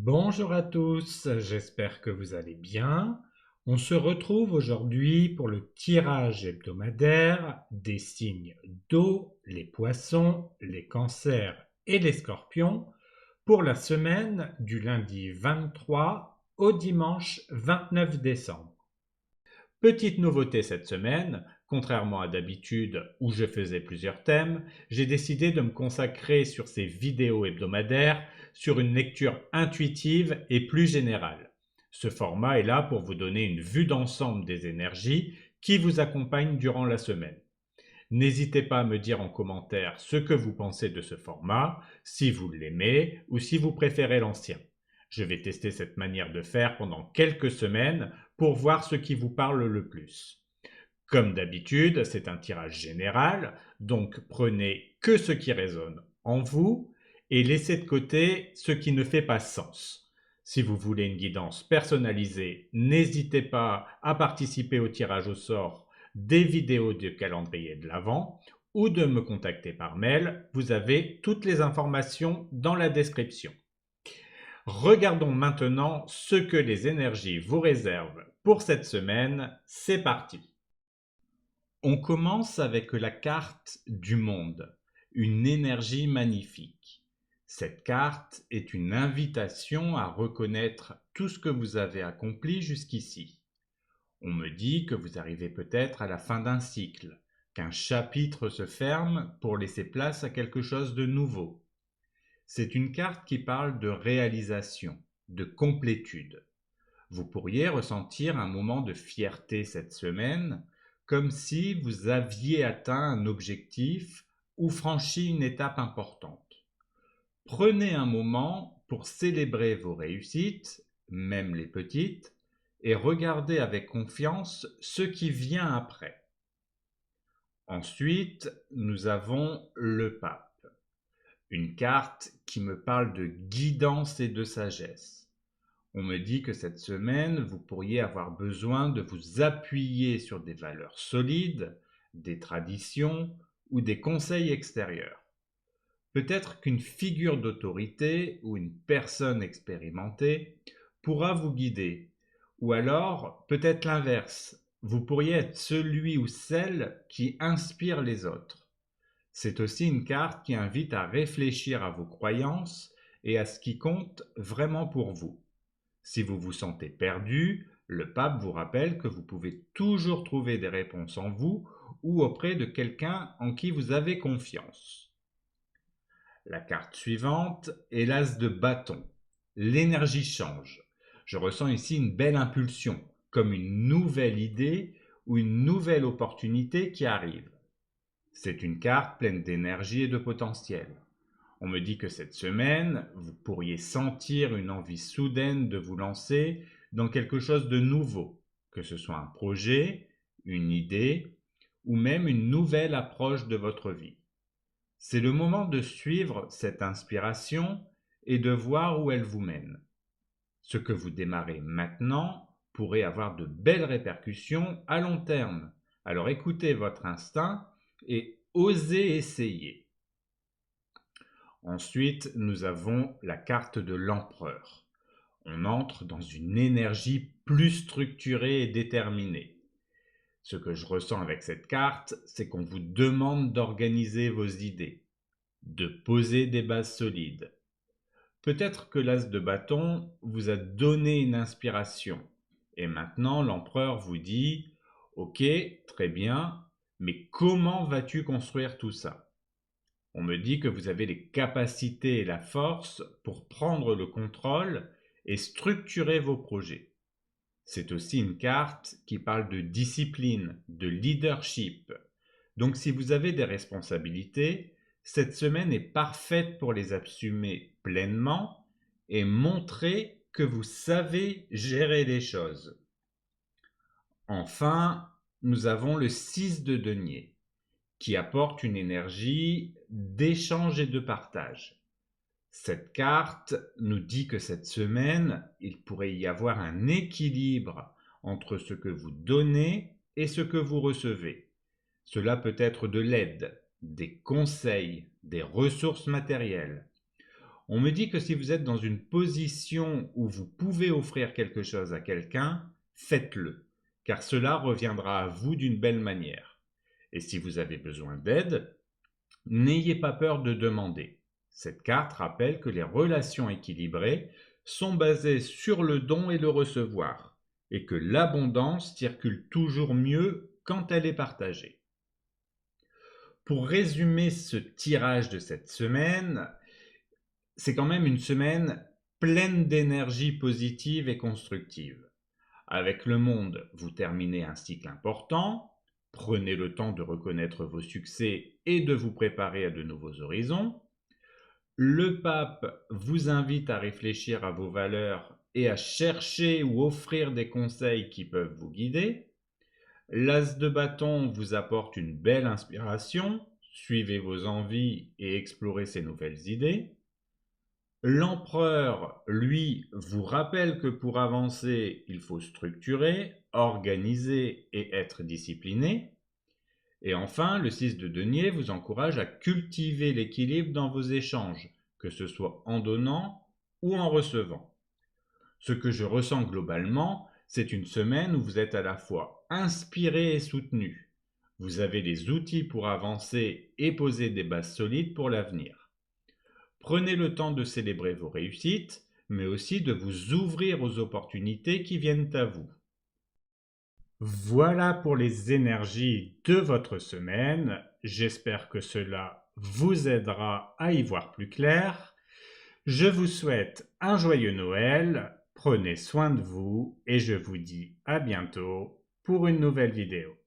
Bonjour à tous, j'espère que vous allez bien. On se retrouve aujourd'hui pour le tirage hebdomadaire des signes d'eau, les poissons, les cancers et les scorpions pour la semaine du lundi 23 au dimanche 29 décembre. Petite nouveauté cette semaine, contrairement à d'habitude où je faisais plusieurs thèmes, j'ai décidé de me consacrer sur ces vidéos hebdomadaires sur une lecture intuitive et plus générale. Ce format est là pour vous donner une vue d'ensemble des énergies qui vous accompagnent durant la semaine. N'hésitez pas à me dire en commentaire ce que vous pensez de ce format, si vous l'aimez ou si vous préférez l'ancien. Je vais tester cette manière de faire pendant quelques semaines pour voir ce qui vous parle le plus. Comme d'habitude, c'est un tirage général, donc prenez que ce qui résonne en vous et laissez de côté ce qui ne fait pas sens. Si vous voulez une guidance personnalisée, n'hésitez pas à participer au tirage au sort des vidéos de calendrier de l'Avent ou de me contacter par mail. Vous avez toutes les informations dans la description. Regardons maintenant ce que les énergies vous réservent pour cette semaine. C'est parti! On commence avec la carte du monde, une énergie magnifique. Cette carte est une invitation à reconnaître tout ce que vous avez accompli jusqu'ici. On me dit que vous arrivez peut-être à la fin d'un cycle, qu'un chapitre se ferme pour laisser place à quelque chose de nouveau. C'est une carte qui parle de réalisation, de complétude. Vous pourriez ressentir un moment de fierté cette semaine, comme si vous aviez atteint un objectif ou franchi une étape importante. Prenez un moment pour célébrer vos réussites, même les petites, et regardez avec confiance ce qui vient après. Ensuite, nous avons le pape, une carte qui me parle de guidance et de sagesse. On me dit que cette semaine, vous pourriez avoir besoin de vous appuyer sur des valeurs solides, des traditions ou des conseils extérieurs. Peut-être qu'une figure d'autorité ou une personne expérimentée pourra vous guider. Ou alors, peut-être l'inverse, vous pourriez être celui ou celle qui inspire les autres. C'est aussi une carte qui invite à réfléchir à vos croyances et à ce qui compte vraiment pour vous. Si vous vous sentez perdu, le pape vous rappelle que vous pouvez toujours trouver des réponses en vous ou auprès de quelqu'un en qui vous avez confiance. La carte suivante est l'as de bâton. L'énergie change. Je ressens ici une belle impulsion, comme une nouvelle idée ou une nouvelle opportunité qui arrive. C'est une carte pleine d'énergie et de potentiel. On me dit que cette semaine, vous pourriez sentir une envie soudaine de vous lancer dans quelque chose de nouveau, que ce soit un projet, une idée ou même une nouvelle approche de votre vie. C'est le moment de suivre cette inspiration et de voir où elle vous mène. Ce que vous démarrez maintenant pourrait avoir de belles répercussions à long terme. Alors écoutez votre instinct et osez essayer. Ensuite, nous avons la carte de l'empereur. On entre dans une énergie plus structurée et déterminée. Ce que je ressens avec cette carte, c'est qu'on vous demande d'organiser vos idées, de poser des bases solides. Peut-être que l'as de bâton vous a donné une inspiration. Et maintenant, l'empereur vous dit « Ok, très bien, mais comment vas-tu construire tout ça ?» On me dit que vous avez les capacités et la force pour prendre le contrôle et structurer vos projets. C'est aussi une carte qui parle de discipline, de leadership. Donc si vous avez des responsabilités, cette semaine est parfaite pour les assumer pleinement et montrer que vous savez gérer les choses. Enfin, nous avons le 6 de denier, qui apporte une énergie d'échange et de partage. Cette carte nous dit que cette semaine, il pourrait y avoir un équilibre entre ce que vous donnez et ce que vous recevez. Cela peut être de l'aide, des conseils, des ressources matérielles. On me dit que si vous êtes dans une position où vous pouvez offrir quelque chose à quelqu'un, faites-le, car cela reviendra à vous d'une belle manière. Et si vous avez besoin d'aide, n'ayez pas peur de demander. Cette carte rappelle que les relations équilibrées sont basées sur le don et le recevoir, et que l'abondance circule toujours mieux quand elle est partagée. Pour résumer ce tirage de cette semaine, c'est quand même une semaine pleine d'énergie positive et constructive. Avec le monde, vous terminez un cycle important, prenez le temps de reconnaître vos succès et de vous préparer à de nouveaux horizons. Le pape vous invite à réfléchir à vos valeurs et à chercher ou offrir des conseils qui peuvent vous guider. L'as de bâton vous apporte une belle inspiration, suivez vos envies et explorez ces nouvelles idées. L'empereur, lui, vous rappelle que pour avancer, il faut structurer, organiser et être discipliné. Et enfin, le 6 de denier vous encourage à cultiver l'équilibre dans vos échanges, que ce soit en donnant ou en recevant. Ce que je ressens globalement, c'est une semaine où vous êtes à la fois inspiré et soutenu. Vous avez les outils pour avancer et poser des bases solides pour l'avenir. Prenez le temps de célébrer vos réussites, mais aussi de vous ouvrir aux opportunités qui viennent à vous. Voilà pour les énergies de votre semaine. J'espère que cela vous aidera à y voir plus clair. Je vous souhaite un joyeux Noël, prenez soin de vous et je vous dis à bientôt pour une nouvelle vidéo.